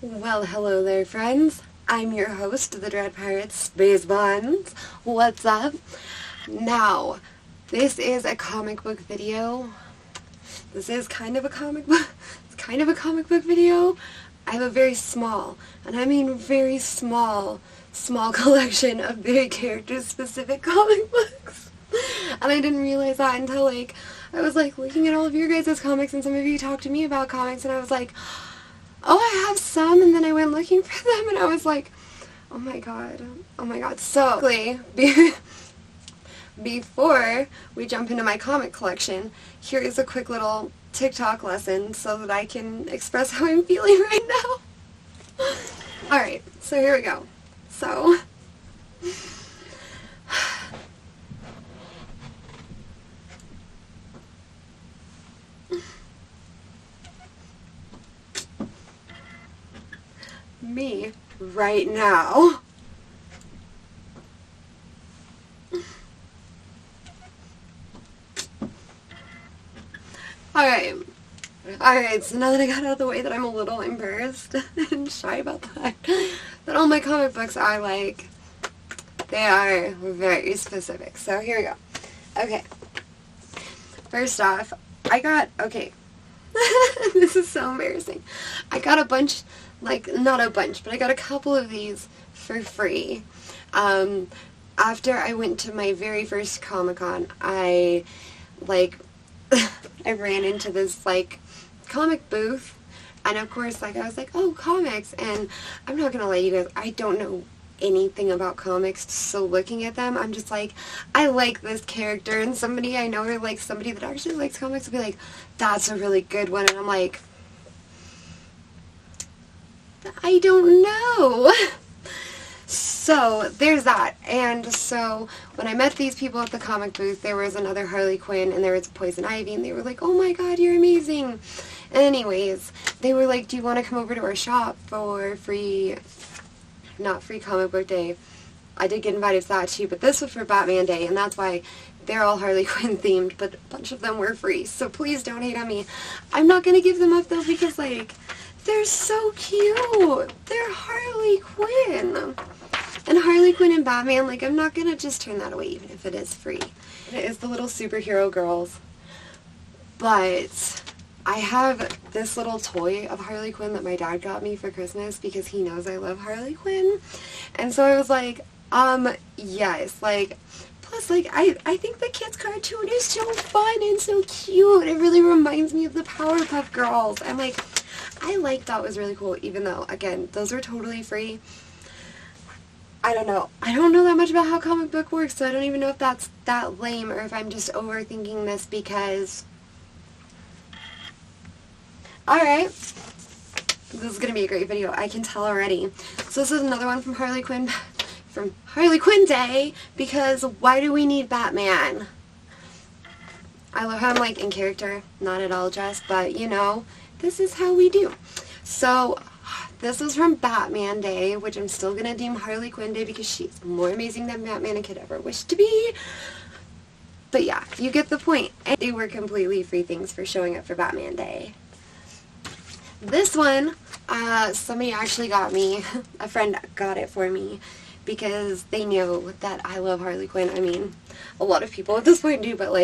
Well, hello there, friends. I'm your host, the Dread Pirate Space Buns. What's up? Now, this is a comic book video. This is kind of a comic book. It's kind of a comic book video. I have a very small, and I mean very small collection of very character-specific comic books. And I didn't realize that until, I was, looking at all of your guys' comics, and some of you talked to me about comics, and I was like, oh, I have some, and then I went looking for them, and I was like, oh my god. So, before we jump into my comic collection, here is a quick little TikTok lesson so that I can express how I'm feeling right now. Alright, so here we go. So, me right now. Alright, so now that I got out of the way that I'm a little embarrassed and shy about that all my comic books are they are very specific. So here we go. Okay. First off, this is so embarrassing. I got a bunch, not a bunch, but I got a couple of these for free. After I went to my very first Comic-Con, I ran into this, comic booth, and of course, I was like, oh, comics, and I'm not gonna lie, you guys, I don't know anything about comics, so looking at them, I'm just like, I like this character, and somebody I know, or somebody that actually likes comics will be like, that's a really good one, and I'm like, I don't know. So, there's that. And so, when I met these people at the comic booth, there was another Harley Quinn, and there was Poison Ivy, and they were like, oh my god, you're amazing. Anyways, they were like, do you want to come over to our shop for not free comic book day. I did get invited to that too, but this was for Batman Day, and that's why they're all Harley Quinn themed, but a bunch of them were free, so please don't hate on me. I'm not going to give them up though, because they're so cute. They're Harley Quinn. And Harley Quinn and Batman, I'm not going to just turn that away, even if it is free. It is the little superhero girls. But I have this little toy of Harley Quinn that my dad got me for Christmas because he knows I love Harley Quinn. And so I was like, yes. Plus, I think the kids' cartoon is so fun and so cute. It really reminds me of the Powerpuff Girls. And, I thought it was really cool, even though, again, those are totally free. I don't know. I don't know that much about how comic book works, so I don't even know if that's that lame or if I'm just overthinking this because... Alright. This is going to be a great video. I can tell already. So this is another one from Harley Quinn Day, because why do we need Batman? I love how I'm in character, not at all dressed, but this is how we do. So... this is from Batman Day, which I'm still going to deem Harley Quinn Day because she's more amazing than Batman could ever wish to be. But yeah, you get the point. And they were completely free things for showing up for Batman Day. This one, somebody actually got me, a friend got it for me because they knew that I love Harley Quinn. I mean, a lot of people at this point do, but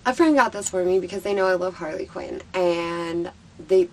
a friend got this for me because they know I love Harley Quinn, and they,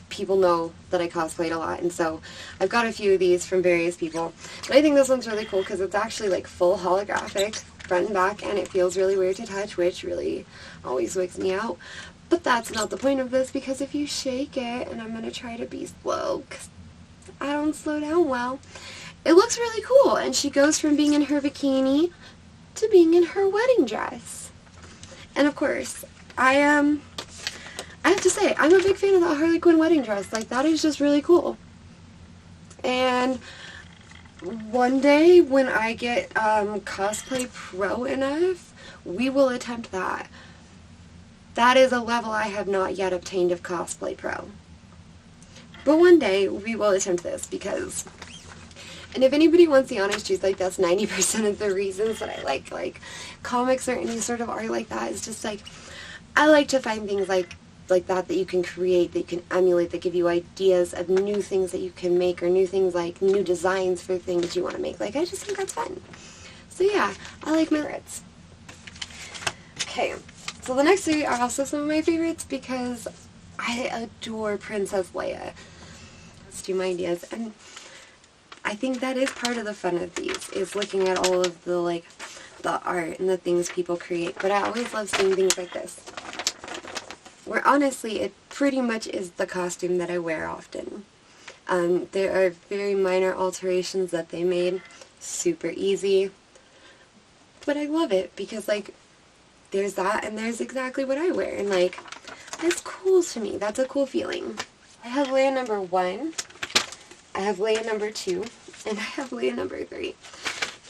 people know that I cosplayed a lot, and so I've got a few of these from various people. But I think this one's really cool because it's actually full holographic front and back, and it feels really weird to touch, which really always wigs me out. But that's not the point of this, because if you shake it, and I'm going to try to be slow because I don't slow down well, it looks really cool, and she goes from being in her bikini to being in her wedding dress. And of course, I have to say, I'm a big fan of that Harley Quinn wedding dress. That is just really cool. And one day, when I get cosplay pro enough, we will attempt that. That is a level I have not yet obtained of cosplay pro. But one day, we will attempt this because... And if anybody wants the honest truth, that's 90% of the reasons that I like comics or any sort of art like that. Is just I like to find things like that you can create, that you can emulate, that give you ideas of new things that you can make, or new things like new designs for things you want to make. Like, I just think that's fun. So yeah, I like my favorites. Okay, so the next three are also some of my favorites because I adore Princess Leia. Let's do my ideas. And I think that is part of the fun of these, is looking at all of the, like, the art and the things people create. But I always love seeing things like this, where honestly it pretty much is the costume that I wear often. There are very minor alterations that they made, super easy, but I love it because, like, there's that and there's exactly what I wear, and like, that's cool to me. That's a cool feeling. I have Leia number 1, I have Leia number 2, and I have Leia number 3.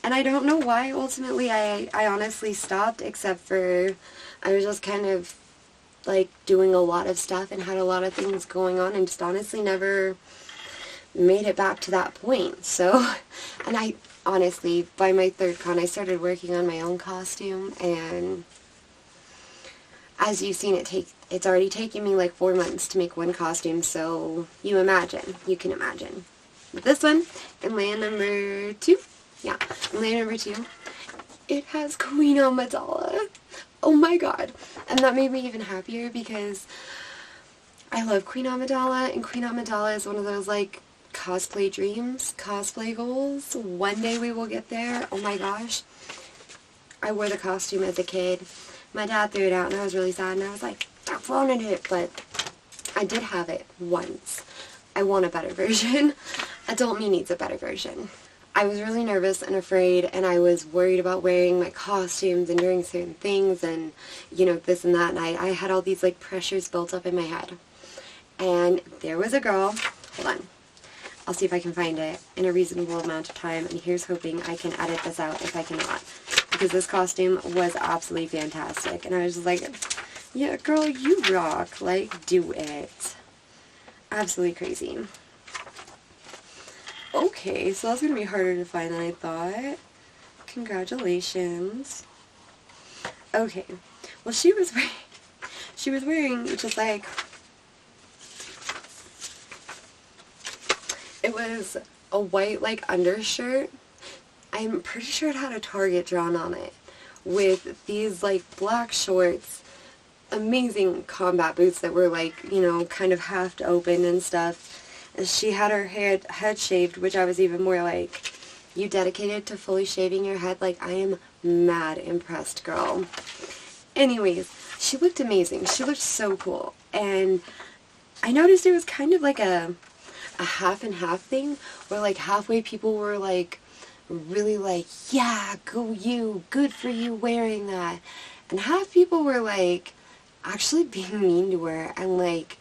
And I don't know why ultimately I honestly stopped, except for I was just kind of like doing a lot of stuff and had a lot of things going on, and just honestly never made it back to that point. So, and I honestly, by my 3rd con, I started working on my own costume, and as you've seen, it's already taken me like 4 months to make one costume, so you can imagine. With this one, in Leia number 2, yeah, in Leia number 2, it has Queen Amidala. Oh my god. And that made me even happier because I love Queen Amidala, and Queen Amidala is one of those, like, cosplay dreams, cosplay goals. One day we will get there. Oh my gosh. I wore the costume as a kid. My dad threw it out and I was really sad, and I was like, I wanted it, but I did have it once. I want a better version. Adult me needs a better version. I was really nervous and afraid, and I was worried about wearing my costumes and doing certain things and, you know, this and that, and I had all these, like, pressures built up in my head. And there was a girl, hold on, I'll see if I can find it in a reasonable amount of time, and here's hoping I can edit this out if I cannot, because this costume was absolutely fantastic, and I was just like, yeah, girl, you rock, like, do it. Absolutely crazy. Okay, so that's going to be harder to find than I thought. Congratulations. Okay, well, she was wearing just like, it was a white, like, undershirt. I'm pretty sure it had a Target drawn on it, with these, like, black shorts, amazing combat boots that were, like, you know, kind of half open and stuff. She had her head shaved, which I was even more like, you dedicated to fully shaving your head? Like, I am mad impressed, girl. Anyways, she looked amazing. She looked so cool. And I noticed it was kind of like a half and half thing, where, like, halfway people were, like, really like, yeah, go you, good for you wearing that. And half people were, like, actually being mean to her, and, like,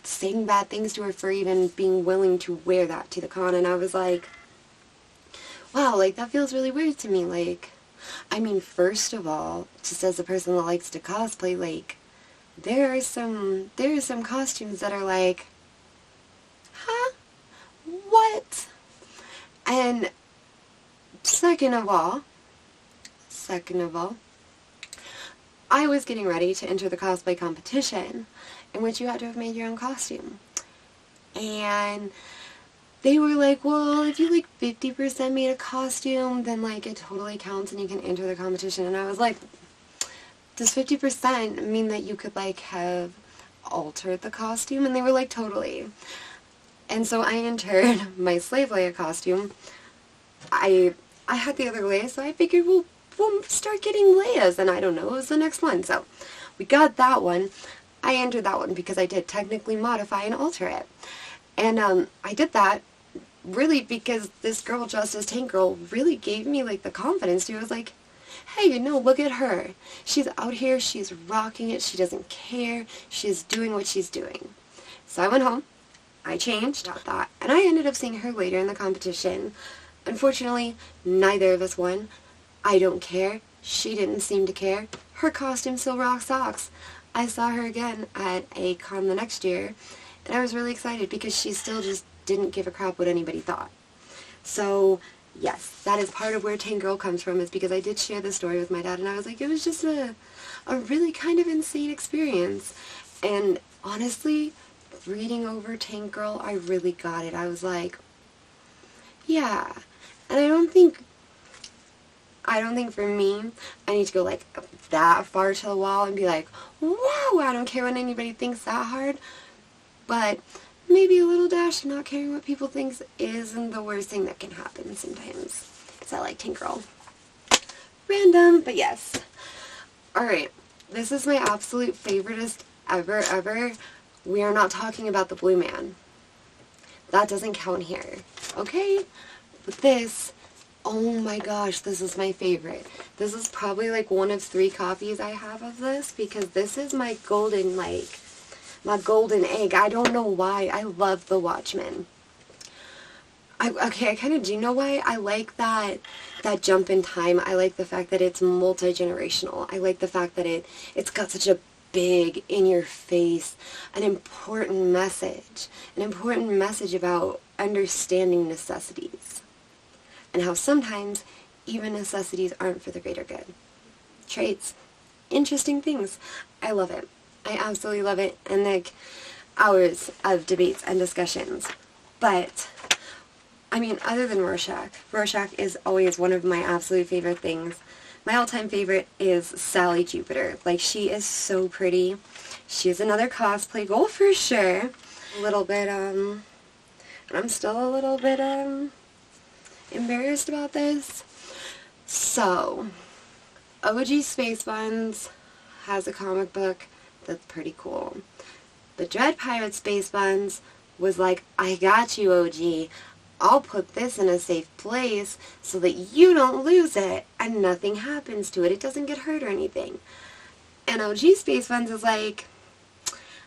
saying bad things to her for even being willing to wear that to the con. And I was like, wow, like, that feels really weird to me. Like, I mean, first of all, just as a person that likes to cosplay, like, there are some costumes that are like, huh? What? And second of all, I was getting ready to enter the cosplay competition, in which you had to have made your own costume. And they were like, well, if you, like, 50% made a costume, then, like, it totally counts and you can enter the competition. And I was like, does 50% mean that you could, like, have altered the costume? And they were like, totally. And so I entered my Slave Leia costume. I had the other Leia, so I figured we'll start getting Leias, and I don't know, it was the next one. So we got that one. I entered that one because I did technically modify and alter it. And I did that really because this girl dressed as Tank Girl really gave me, like, the confidence to. It was like, hey, you know, look at her. She's out here, she's rocking it, she doesn't care, she's doing what she's doing. So I went home, I changed about that, and I ended up seeing her later in the competition. Unfortunately, neither of us won. I don't care. She didn't seem to care. Her costume still rocks socks. I saw her again at a con the next year, and I was really excited because she still just didn't give a crap what anybody thought. So, yes, that is part of where Tank Girl comes from, is because I did share this story with my dad, and I was like, it was just a really kind of insane experience. And honestly, reading over Tank Girl, I really got it. I was like, yeah. And I don't think for me, I need to go like that far to the wall and be like, whoa, I don't care what anybody thinks that hard. But maybe a little dash of not caring what people think isn't the worst thing that can happen sometimes. So I like Tank Girl. Random, but yes. Alright, this is my absolute favoriteest ever. We are not talking about the Blue Man. That doesn't count here. Okay? But this, oh my gosh, this is my favorite. This is probably like one of 3 copies I have of this, because this is my golden, like, my golden egg. I don't know why. I love the Watchmen. I kind of do know why. I like that jump in time. I like the fact that it's multi-generational. I like the fact that it's got such a big, in-your-face, an important message about understanding necessities, and how sometimes even necessities aren't for the greater good. Traits, interesting things. I love it. I absolutely love it, and like hours of debates and discussions. But I mean, other than Rorschach is always one of my absolute favorite things. My all-time favorite is Sally Jupiter. Like, she is so pretty. She's another cosplay goal for sure. A little bit, and I'm still a little bit, embarrassed about this. So, OG Space Buns has a comic book that's pretty cool. The Dread Pirate Space Buns was like, I got you, OG. I'll put this in a safe place so that you don't lose it and nothing happens to it. It doesn't get hurt or anything. And OG Space Buns is like,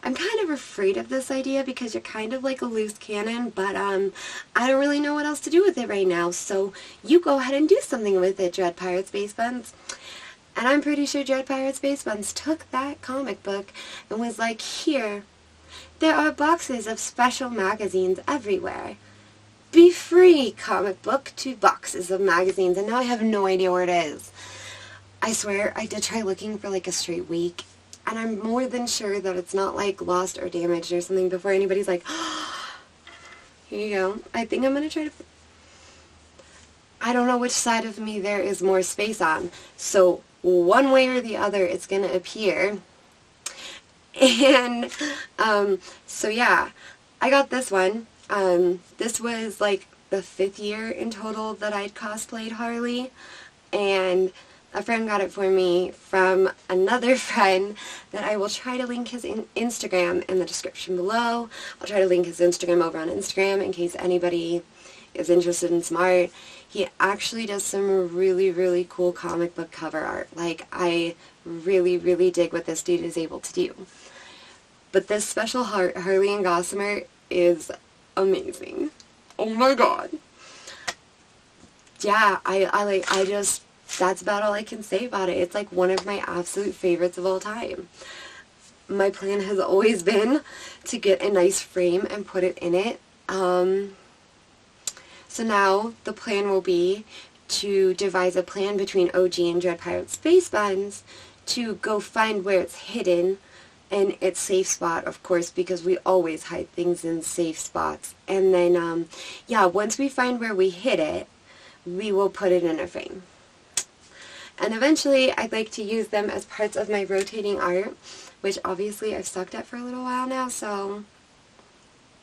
I'm kind of afraid of this idea because you're kind of like a loose cannon, but I don't really know what else to do with it right now, so you go ahead and do something with it, Dread Pirate Space Buns. And I'm pretty sure Dread Pirate Space Buns took that comic book and was like, here, there are boxes of special magazines everywhere. Be free, comic book, 2 boxes of magazines, and now I have no idea where it is. I swear, I did try looking for like a straight week, and I'm more than sure that it's not like lost or damaged or something before anybody's like, oh, here you go. I think I'm going to try to... I don't know which side of me there is more space on, so one way or the other it's going to appear. And, so yeah, I got this one. This was like the 5th year in total that I'd cosplayed Harley, and a friend got it for me from another friend that I will try to link his Instagram in the description below. I'll try to link his Instagram over on Instagram in case anybody is interested in some art. He actually does some really, really cool comic book cover art. Like, I really, really dig what this dude is able to do. But this special Harley and Gossamer is amazing. Oh my god. Yeah, that's about all I can say about it. It's like one of my absolute favorites of all time. My plan has always been to get a nice frame and put it in it. So now the plan will be to devise a plan between OG and Dread Pirate Space Buns to go find where it's hidden in its safe spot, of course, because we always hide things in safe spots. And then, yeah, once we find where we hid it, we will put it in a frame. And eventually, I'd like to use them as parts of my rotating art, which obviously I've sucked at for a little while now, so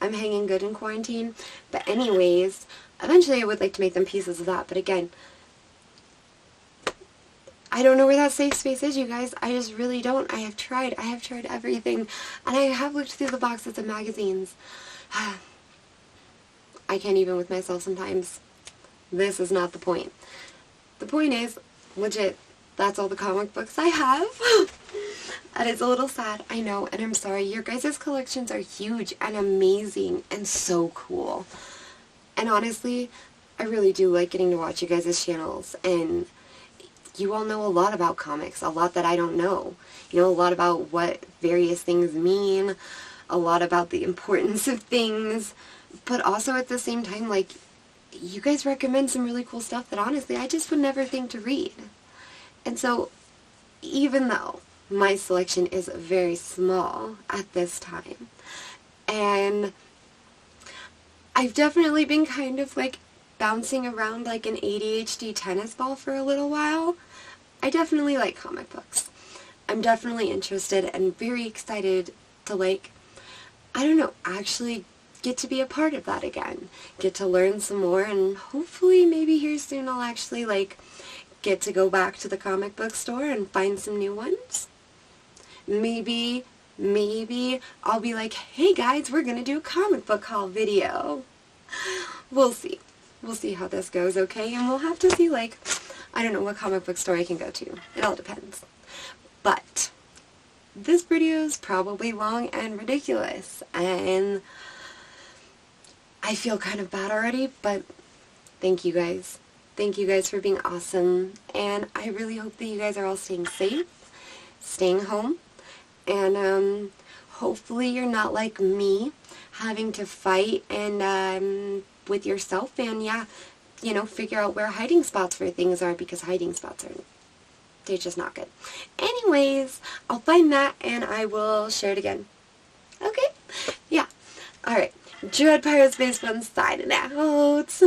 I'm hanging good in quarantine. But anyways, eventually I would like to make them pieces of that, but again, I don't know where that safe space is, you guys. I just really don't. I have tried everything, and I have looked through the boxes of magazines. I can't even with myself sometimes. This is not the point. The point is, legit, that's all the comic books I have. And it's a little sad, I know, and I'm sorry. Your guys' collections are huge and amazing and so cool. And honestly, I really do like getting to watch you guys' channels, and you all know a lot about comics, a lot that I don't know. You know, a lot about what various things mean, a lot about the importance of things, but also at the same time, like, you guys recommend some really cool stuff that honestly I just would never think to read. And so, even though my selection is very small at this time. And I've definitely been kind of like bouncing around like an ADHD tennis ball for a little while. I definitely like comic books. I'm definitely interested and very excited to like, I don't know, actually get to be a part of that again. Get to learn some more, and hopefully maybe here soon I'll actually like get to go back to the comic book store and find some new ones. Maybe I'll be like, hey guys, we're gonna do a comic book haul video. We'll see. We'll see how this goes, okay? And we'll have to see, like, I don't know what comic book store I can go to. It all depends. But this video is probably long and ridiculous, and I feel kind of bad already, but thank you guys. Thank you guys for being awesome, and I really hope that you guys are all staying safe, staying home, and hopefully you're not like me, having to fight and with yourself, and yeah, you know, figure out where hiding spots for things are, because hiding spots are, they're just not good. Anyways, I'll find that and I will share it again. Okay? Yeah. Alright. Dread Pirates Base Fun signing out.